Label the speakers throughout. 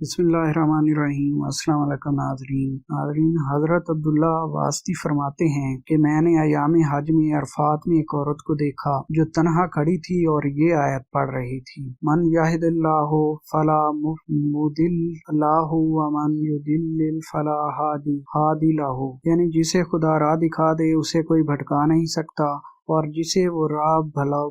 Speaker 1: बिस्मिल्लाहिर्रहमानिर्रहीम। अस्सलाम वालेकुम नाज़रीन। हज़रत अब्दुल्ला वास्ती फरमाते हैं कि मैंने अयाम हज में अरफात में एक औरत को देखा जो तन्हा खड़ी थी और ये आयत पढ़ रही थी, मन यहदिल्लाहु फला मुदिल्ल लहु व मन युदिल्लिल फला हादी लहु, यानी जिसे खुदा राह दिखा दे उसे कोई भटका नहीं सकता और जिसे वो राह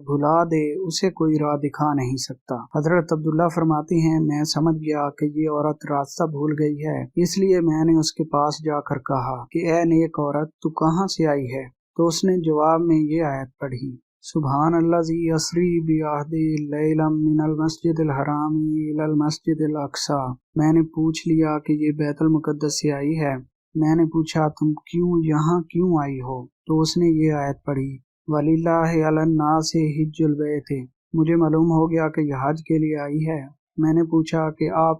Speaker 1: भुला दे उसे कोई राह दिखा नहीं सकता। हजरत अब्दुल्ला फरमाते हैं, मैं समझ गया कि ये औरत रास्ता भूल गई है, इसलिए मैंने उसके पास जाकर कहा कि ए नेक औरत, तू कहाँ से आई है? तो उसने जवाब में ये आयत पढ़ी, सुभान अल्लाज़ी यसरी बिअहदी लैलम मिनल मस्जिदिल हरामी इलल मस्जिदिल अक्सा। मैंने पूछ लिया कि ये बैतुल मुकद्दस से आई है। मैंने पूछा, तुम यहाँ क्यों आई हो? तो उसने ये आयत पढ़ी, वलिल्लाहि अलन नासि हिज्जुल बैत। मुझे मालूम हो गया कि यह हज के लिए आई है। मैंने पूछा कि आप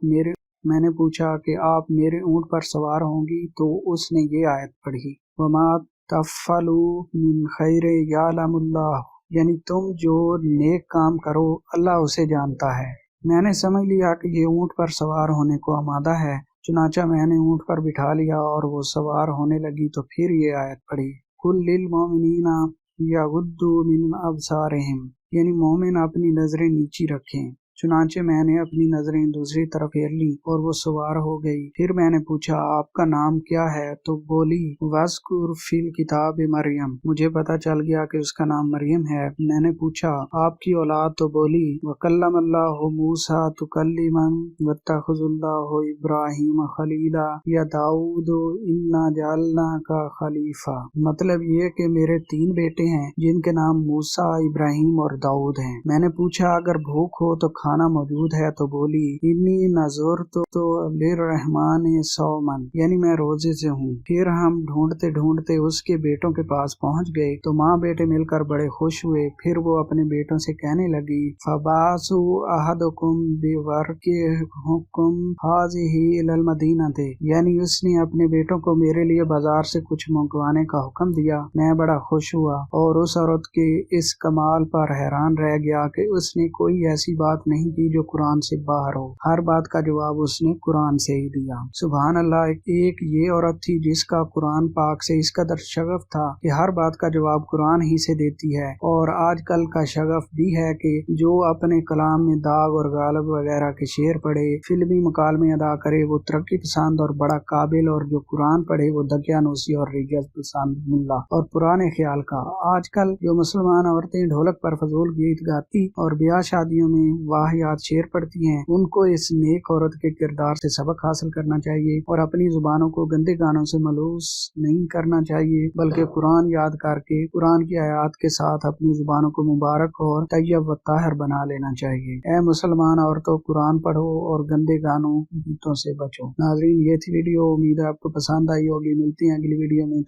Speaker 1: मेरे ऊँट पर सवार होंगी? तो उसने ये आयत पढ़ी, वमा तफ़अलू मिन खैर यअलमुल्लाह, यानी तुम जो नेक काम करो अल्लाह उसे जानता है। मैंने समझ लिया कि ये ऊँट पर सवार होने को आमादा है, चुनाचा मैंने ऊँट पर बिठा लिया और वो सवार होने लगी। तो फिर ये आयत पढ़ी, कुल लिल मोमिनीना यगुद्दू मिन अबसारिहिम, यानी मोमिन अपनी नजरें नीची रखें। चुनाचे मैंने अपनी नजरें दूसरी तरफ फेर ली और वो सवार हो गई। फिर मैंने पूछा, आपका नाम क्या है? तो बोली, वज़कुर फिल किताब मरियम, मुझे पता चल गया कि उसका नाम मरियम है। मैंने पूछा, आपकी औलाद? तो बोली, वकल्लमल्लाहु मूसा तुकल्लिमन वत्तखज़ुल्लाहु इब्राहीम खलीला या दाऊद इन्ना जअलनाका खलीफा। मतलब ये कि मेरे 3 बेटे हैं जिनके नाम मूसा, इब्राहीम और दाऊद हैं। मैंने पूछा, अगर भूख हो तो खाना मौजूद है? तो बोली, इन्नी नज़र तो लिर्रहमान सौमन, यानी मैं रोजे से हूँ। फिर हम ढूंढते ढूंढते उसके बेटों के पास पहुँच गए तो माँ बेटे मिलकर बड़े खुश हुए। फिर वो अपने बेटों से कहने लगी, फबासु अहदुकुम बिवर्किहुकुम हाज़िही इलल मदीनते, यानी उसने अपने बेटों को मेरे लिए बाजार से कुछ मंगवाने का हुक्म दिया। मैं बड़ा खुश हुआ और उस औरत के इस कमाल पर हैरान रह गया कि उसने कोई ऐसी बात नहीं की जो कुरान से बाहर हो। हर बात का जवाब उसने कुरान से ही दिया। सुभान अल्लाह। एक ये औरत थी जिसका कुरान पाक से इस कदर शगफ था कि हर बात का जवाब कुरान ही से देती है। और आजकल का शगफ भी है कि जो अपने कलाम में दाग और गालब वगैरह के शेर पढ़े, फिल्मी मुकालमे अदा करे, वो तरक्की पसंद और बड़ा काबिल, और जो कुरान पढ़े वो दकियानूसी और रियाज पसंद मुल्ला और पुराने ख्याल का। आजकल जो मुसलमान औरतें ढोलक पर फजूल गीत गाती और ब्याह शादियों में वाहियात शेर पढ़ती हैं, उनको इस नेक औरत के किरदार से सबक हासिल करना चाहिए और अपनी जुबानों को गंदे गानों से मलूस नहीं करना चाहिए, बल्कि कुरान याद करके कुरान की आयत के साथ अपनी जुबानों को मुबारक और तैयब व ताहिर बना लेना चाहिए। ऐ मुसलमान औरतों, कुरान पढ़ो और गंदे गानों गीतों से बचो। नाज़रीन, ये थी वीडियो, उम्मीद है आपको पसंद आई होगी। मिलती हैं अगली वीडियो में।